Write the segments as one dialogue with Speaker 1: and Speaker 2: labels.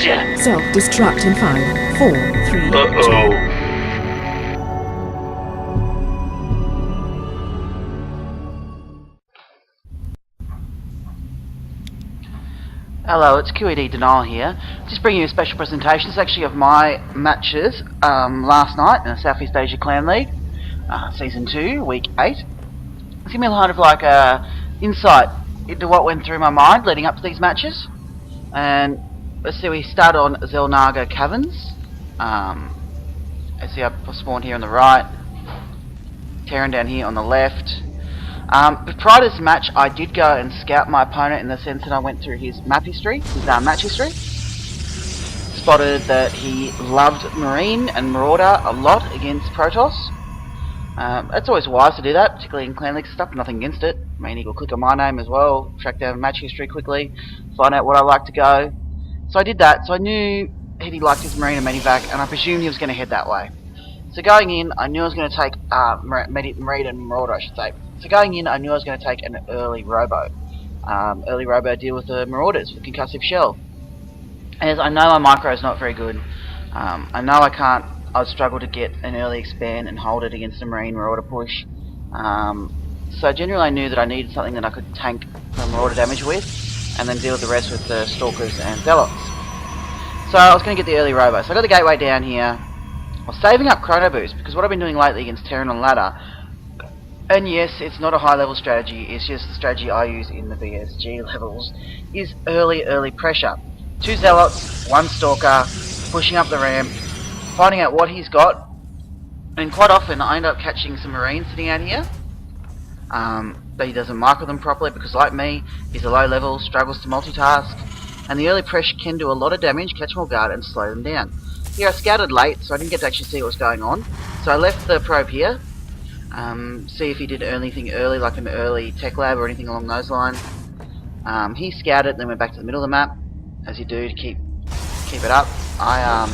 Speaker 1: Gotcha!
Speaker 2: Self-destruct in 5, 4, 3, 2.
Speaker 1: Uh-oh.
Speaker 3: Hello, it's QEDDeNile here. Just bringing you a special presentation. It's actually of my matches last night in the Southeast Asia Clan League, Season 2, Week 8. It's giving me a lot of insight into what went through my mind leading up to these matches. And let's see, we start on Zelnaga Caverns. Let's see, I spawned here on the right, Terran down here on the left. But prior to this match, I did go and scout my opponent in the sense that I went through his map history, his match history. Spotted that he loved Marine and Marauder a lot against Protoss. It's always wise to do that, particularly in Clan League stuff, nothing against it. I mean, you can click on my name as well, track down match history quickly, find out what I like to go. So I did that, so I knew he liked his Marine and Medivac, and I presumed he was going to head that way. So going in, I knew I was going to take Marine and Marauder, I should say. So going in, I knew I was going to take an early Robo. Early Robo deal with the Marauders with Concussive Shell. As I know my micro is not very good. I know I'd struggle to get an early expand and hold it against a Marine Marauder push. So generally I knew that I needed something that I could tank the Marauder damage with, and then deal with the rest with the Stalkers and Zealots. So I was going to get the early Robo. So I got the Gateway down here. I was saving up Chrono Boost, because what I've been doing lately against Terran on ladder, and yes, it's not a high level strategy, it's just the strategy I use in the BSG levels, is early pressure. 2 Zealots, 1 Stalker, pushing up the ramp, finding out what he's got, and quite often I end up catching some Marines sitting out here, but he doesn't micro them properly because, like me, he's a low level, struggles to multitask, and the early pressure can do a lot of damage, catch more guard, and slow them down. Here I scouted late, so I didn't get to actually see what was going on, so I left the probe here. See if he did anything early, like an early tech lab or anything along those lines. He scouted, then went back to the middle of the map, as you do to keep it up. I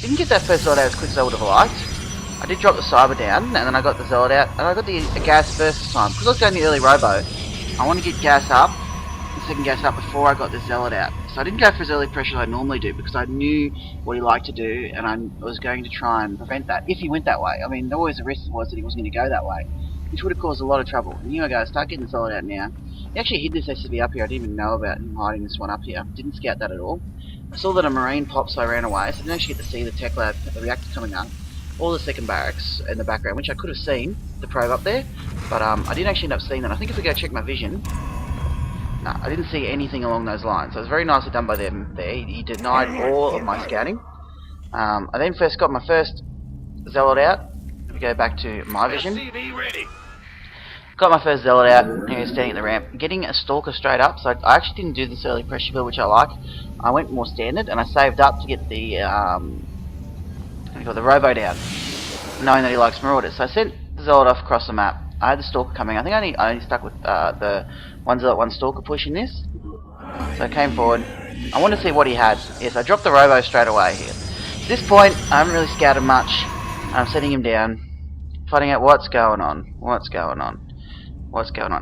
Speaker 3: didn't get that first Zealot out as quick as I would have liked. I did drop the Cyber down, and then I got the Zealot out, and I got the gas first this time. Because I was going the early Robo, I want to get gas up, the second gas up before I got the Zealot out. So I didn't go for as early pressure as I normally do, because I knew what he liked to do, and I was going to try and prevent that, if he went that way. I mean, always the risk was that he wasn't going to go that way, which would have caused a lot of trouble. And here I go, start getting the Zealot out now. He actually hid this SCV up here, I didn't even know about him hiding this one up here. Didn't scout that at all. I saw that a Marine popped, so I ran away, so I didn't actually get to see the tech lab, the reactor coming up, or the second barracks in the background, which I could have seen, the probe up there, but I didn't actually end up seeing that. I think if we go check my vision, no, I didn't see anything along those lines. So it was very nicely done by them there. He denied all of my scouting. I then first got my first Zealot out. If we go back to my vision. Got my first Zealot out, and he was standing at the ramp. Getting a Stalker straight up, so I actually didn't do this early pressure build, which I like. I went more standard, and I saved up to get the Robo down, knowing that he likes Marauders. So I sent the Zealot off across the map. I had the Stalker coming. I think I only stuck with the 1 Zealot, 1 Stalker push in this. So I came forward. I wanted to see what he had. Yes, I dropped the Robo straight away here. At this point, I haven't really scouted much. I'm setting him down, finding out what's going on.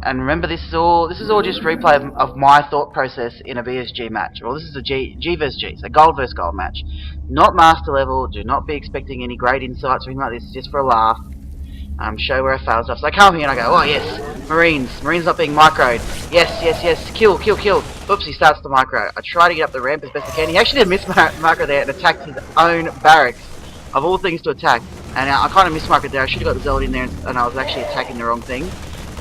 Speaker 3: And remember, this is all just replay of my thought process in a BSG match. Well, this is a G vs G, so gold versus gold match. Not master level. Do not be expecting any great insights or anything like this. Just for a laugh. Show where I failed stuff. So I come up here and I go, oh yes, Marines not being microed. Yes, kill. Oops, he starts to micro. I try to get up the ramp as best I can. He actually did miss micro there and attacked his own barracks, of all things to attack. And I kind of mismicroed there. I should have got the Zealot in there, and I was actually attacking the wrong thing.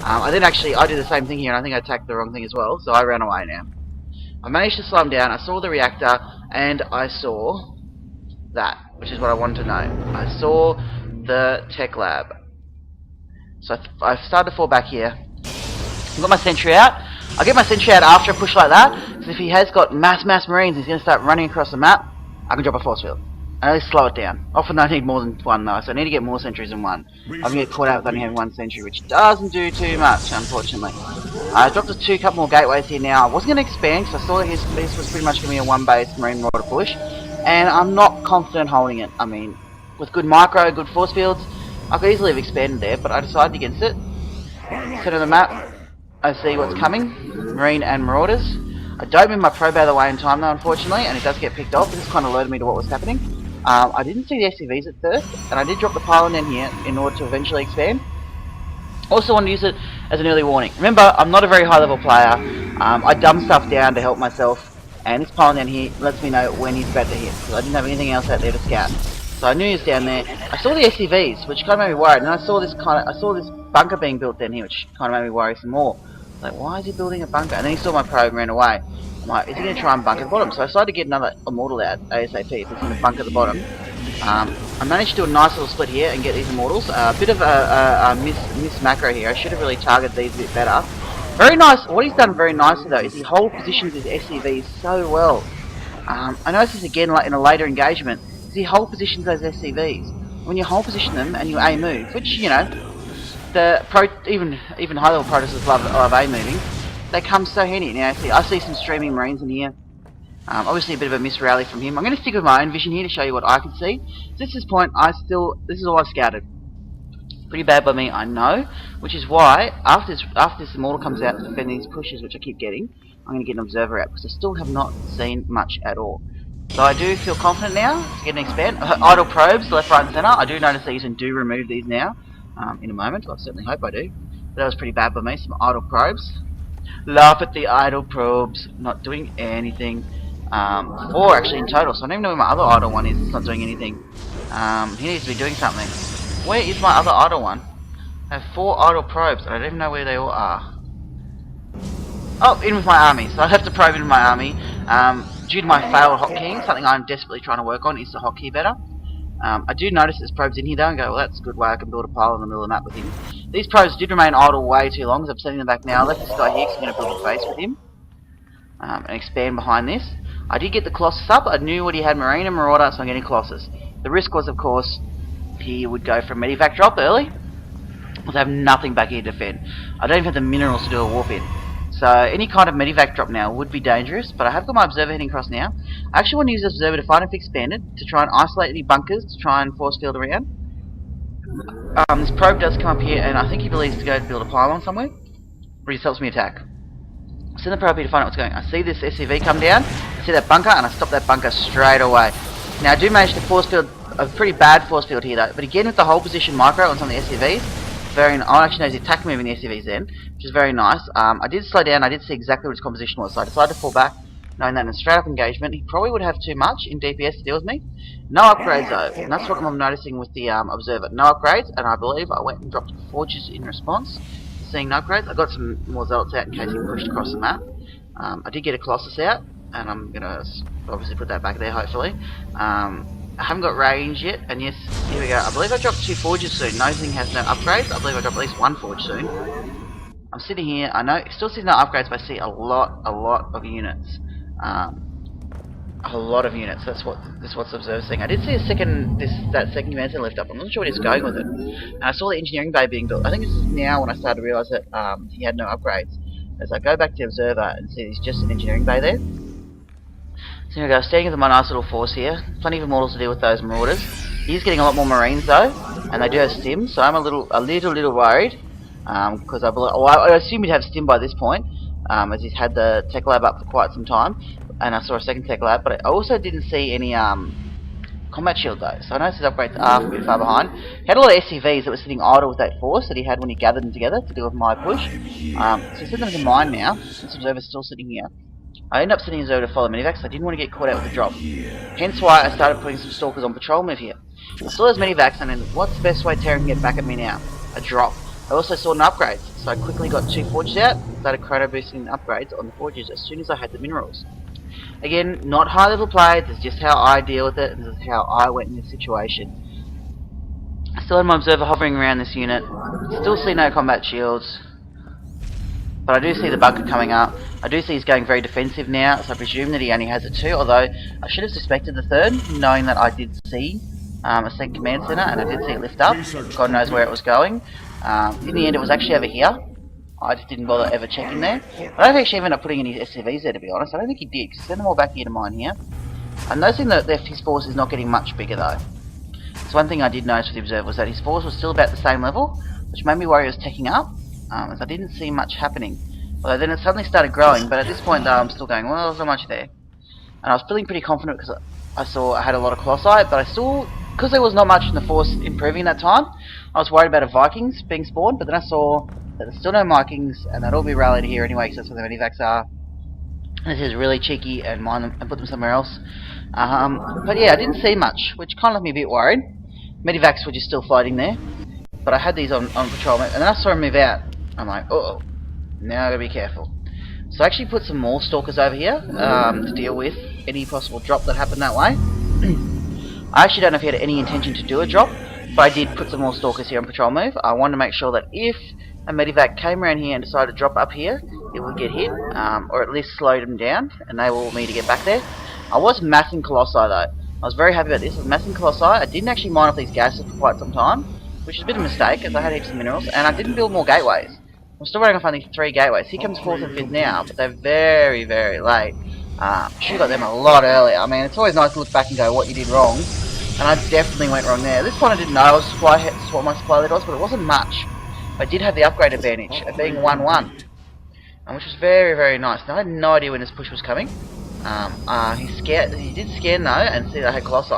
Speaker 3: I did the same thing here, and I think I attacked the wrong thing as well, so I ran away now. I managed to slow him down. I saw the reactor, and I saw that, which is what I wanted to know. I saw the tech lab. So I started to fall back here. I've got my sentry out. I'll get my sentry out after a push like that, because if he has got mass Marines, he's going to start running across the map, I can drop a force field. And at least slow it down. Often I need more than 1 though, so I need to get more sentries than 1. I'm going to get caught out with only having 1 sentry, which doesn't do too much, unfortunately. I dropped a couple more gateways here now. I wasn't going to expand, because I saw that this was pretty much going to be a 1-base Marine Marauder push, and I'm not confident holding it. I mean, with good micro, good force fields, I could easily have expanded there, but I decided against it. Center of the map, I see what's coming. Marine and Marauders. I don't move my probe out of the way in time though, unfortunately, and it does get picked off. This kind of alerted me to what was happening. I didn't see the SCVs at first, and I did drop the pylon in here in order to eventually expand. Also wanted to use it as an early warning. Remember, I'm not a very high level player. I dumb stuff down to help myself, and this pylon down here lets me know when he's about to hit, because I didn't have anything else out there to scout. So I knew he was down there. I saw the SCVs, which kind of made me worried, and I saw this bunker being built down here, which kind of made me worry some more. Like, why is he building a bunker? And then he saw my probe and ran away. I'm like, is he going to try and bunker the bottom? So I decided to get another immortal out ASAP, if he's going to bunker the bottom. I managed to do a nice little split here and get these immortals. A bit of a miss macro here. I should have really targeted these a bit better. Very nice. What he's done very nicely though is he hold positions his SCVs so well. I noticed this again in a later engagement. Is he hold positions those SCVs. When you hold position them and you A move, which you know, even high level protesters love A moving. They come so handy. Now I see some streaming marines in here. Obviously a bit of a miss rally from him. I'm going to stick with my own vision here to show you what I can see. So at this point, this is all I've scouted. Pretty bad by me, I know. Which is why, after this immortal comes out to defend these pushes, which I keep getting, I'm going to get an observer out, because I still have not seen much at all. So I do feel confident now to get an expand. Idle probes, left, right and centre. I do notice these and do remove these now in a moment. I certainly hope I do. But that was pretty bad by me, some idle probes. Laugh at the idle probes, not doing anything. 4 actually in total, so I don't even know where my other idle one is. It's not doing anything. He needs to be doing something. Where is my other idle one? I have 4 idle probes, and I don't even know where they all are. Oh, in with my army. So I have to probe in with my army. Due to my failed hotkeying, something I'm desperately trying to work on is to hotkey better. I do notice there's probes in here though, and go, well, that's a good way I can build a pile in the middle of the map with him. These probes did remain idle way too long, so I'm setting them back now. I left this guy here because I'm going to build a base with him. And expand behind this. I did get the Colossus up. I knew what he had, Marine and Marauder, so I'm getting Colossus. The risk was, of course, he would go for a Medivac drop early. Because I have nothing back here to defend. I don't even have the minerals to do a warp in. So any kind of Medivac drop now would be dangerous, but I have got my Observer heading across now. I actually want to use this Observer to find and fix Bandit, to try and isolate any bunkers, to try and force field around. This probe does come up here, and I think he believes to go to build a pylon somewhere. Or he just helps me attack. Send the probe here to find out what's going on. I see this SCV come down, I see that bunker, and I stop that bunker straight away. Now I do manage to force field, a pretty bad force field here though, but again with the whole position micro on some of the SCVs, I actually know the attack moving the SCVs then, which is very nice. I did slow down, I did see exactly what his composition was, so I decided to fall back, knowing that in a straight up engagement, he probably would have too much in DPS to deal with me. No upgrades though, and that's what I'm noticing with the Observer. No upgrades, and I believe I went and dropped forges in response. Seeing no upgrades, I got some more zealots out in case he pushed across the map. I did get a Colossus out, and I'm going to obviously put that back there hopefully. I haven't got range yet, and yes, here we go. I believe I dropped 2 forges soon. No thing has no upgrades. I believe I dropped at least 1 forge soon. I'm sitting here, I know, still seeing no upgrades, but I see a lot of units. A lot of units. That's what's Observer saying. I did see that second command center lift up. I'm not sure where he's going with it. And I saw the engineering bay being built. I think it's now when I started to realise that he had no upgrades. As I go back to the Observer and see there's just an engineering bay there. So here we go, staying with my nice little force here. Plenty of immortals to deal with those marauders. He's getting a lot more marines though, and they do have stim, so I'm a little worried. Because I assume he'd have stim by this point, as he's had the tech lab up for quite some time. And I saw a second tech lab, but I also didn't see any combat shield though. So I noticed his upgrades are a bit far behind. He had a lot of SCVs that were sitting idle with that force that he had when he gathered them together to deal with my push. So he's setting them to mine now. This Observer's still sitting here. I ended up sending his over to follow Medivacs, so I didn't want to get caught out with the drop. Hence why I started putting some stalkers on patrol move here. I saw those Medivacs, and then what's the best way Terran can get back at me now? A drop. I also saw an upgrade, so I quickly got 2 forges out, started chrono boosting upgrades on the forges as soon as I had the minerals. Again, not high level play, this is just how I deal with it, and this is how I went in this situation. I still had my Observer hovering around this unit, still see no combat shields, but I do see the bunker coming up. I do see he's going very defensive now, so I presume that he only has a 2, although I should have suspected the 3rd, knowing that I did see a second command center, and I did see it lift up. God knows where it was going. In the end, it was actually over here. I just didn't bother ever checking there. I don't actually even end up putting any SCVs there, to be honest. I don't think he did, because send them all back here to mine here. I'm noticing that his force is not getting much bigger, though. So one thing I did notice with the Observer was that his force was still about the same level, which made me worry it was teching up, as I didn't see much happening. Although then it suddenly started growing, but at this point I'm still going, well, there's not much there. And I was feeling pretty confident because I saw I had a lot of Colossi, but I still, because there was not much in the Force improving that time, I was worried about a Vikings being spawned, but then I saw that there's still no Vikings, and they'd all be rallied here anyway, because that's where the Medivacs are. This is really cheeky and mine them and put them somewhere else. But yeah, I didn't see much, which kind of left me a bit worried. Medivacs were just still fighting there, but I had these on patrol, and then I saw them move out. I'm like, uh oh, now I gotta be careful. So I actually put some more stalkers over here to deal with any possible drop that happened that way. I actually don't know if he had any intention to do a drop, but I did put some more stalkers here on patrol move. I wanted to make sure that if a medivac came around here and decided to drop up here, it would get hit, or at least slow them down, enable me to get back there. I was massing Colossi though. I was very happy about this. I was massing Colossi. I didn't actually mine off these gases for quite some time, which is a bit of a mistake as I had heaps of minerals, and I didn't build more gateways. I'm still running off only 3 gateways. Here comes 4th and 5th now, but they're very, very late. Should have got them a lot earlier. I mean, it's always nice to look back and go what you did wrong, and I definitely went wrong there. At this point I didn't know what my supply lead was, but it wasn't much. I did have the upgrade advantage of being 1-1, which was very, very nice. Now I had no idea when this push was coming. He did scan though and see that I had Colossi,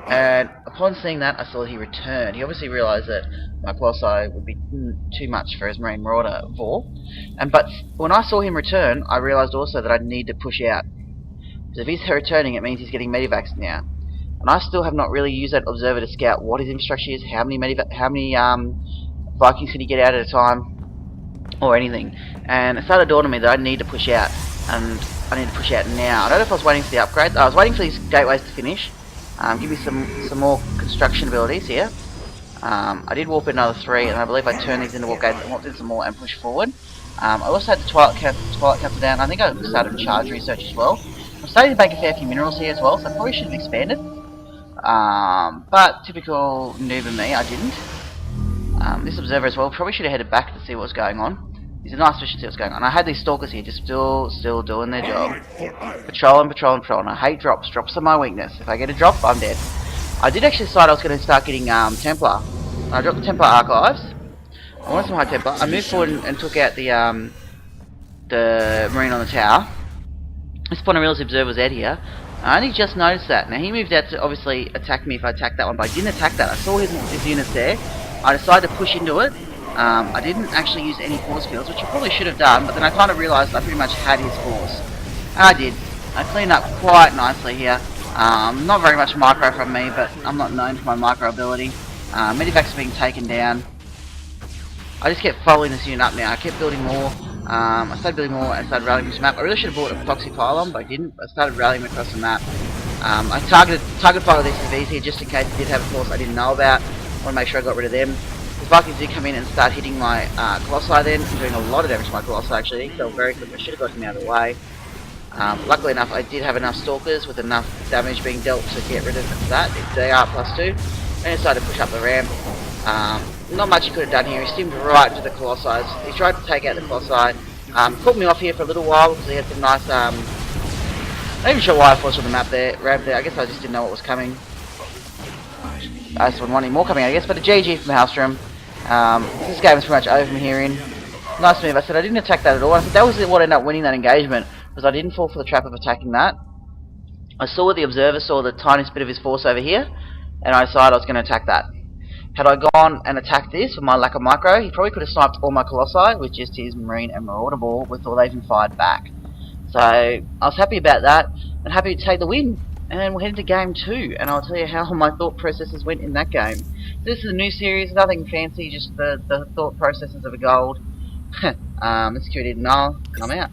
Speaker 3: and upon seeing that I saw he returned. He obviously realised that my Colossi would be too much for his Marine Marauder Vor, but when I saw him return I realised also that I need to push out, because if he's returning it means he's getting medivacs now, and I still have not really used that observer to scout what his infrastructure is, how many Vikings can he get out at a time, or anything. And it started dawning on me that I need to push out, and I need to push out now. I don't know if I was waiting for the upgrade. I was waiting for these gateways to finish. Give me some more construction abilities here. I did warp in another 3, and I believe I turned these into warp gates and warped in some more and pushed forward. I also had the Twilight Council down. I think I started charge research as well. I'm starting to make a fair few minerals here as well, so I probably should have expanded. But typical noob of me, I didn't. This observer as well, probably should have headed back to see what was going on. He's a nice fish to see what's going on. I had these stalkers here just still doing their job. Patrolling. I hate drops. Drops are my weakness. If I get a drop, I'm dead. I did actually decide I was going to start getting Templar. I dropped the Templar archives. I wanted some high Templar. I moved forward and took out the Marine on the tower. At this point I realised the observer was out here. I only just noticed that. Now he moved out to obviously attack me if I attacked that one, but I didn't attack that. I saw his units there. I decided to push into it. I didn't actually use any force fields, which I probably should have done, but then I kind of realised I pretty much had his force. And I did. I cleaned up quite nicely here. Not very much micro from me, but I'm not known for my micro ability. Medivacs are being taken down. I just kept following this unit up now. I kept building more. I started building more and started rallying across the map. I really should have bought a Proxy Pylon, but I didn't. I started rallying across the map. I targeted fire with SCVs here just in case it did have a force I didn't know about. I want to make sure I got rid of them. The Vikings did come in and start hitting my Colossi then, and doing a lot of damage to my Colossi actually. So very quick, I should have got him out of the way. Luckily enough, I did have enough Stalkers with enough damage being dealt to get rid of that. They are +2. And decided to push up the ramp. Not much he could have done here. He stimmed right into the Colossi. He tried to take out the Colossi. Put me off here for a little while because he had some nice. Not even sure why I forced on the map there. Ramp there. I guess I just didn't know what was coming. I just wasn't wanting more coming, I guess. But a GG from Halstrom. This game is pretty much over from here in. Nice move. I said I didn't attack that at all. I think that was what ended up winning that engagement, because I didn't fall for the trap of attacking that. I saw the observer saw the tiniest bit of his force over here, and I decided I was going to attack that. Had I gone and attacked this with my lack of micro, he probably could have sniped all my Colossi with just his Marine and Marauder ball before they even fired back. So I was happy about that, and happy to take the win. And then we'll head into game 2, and I'll tell you how my thought processes went in that game. This is a new series, nothing fancy, just the thought processes of a gold. This is QEDDeNile, and I'm out.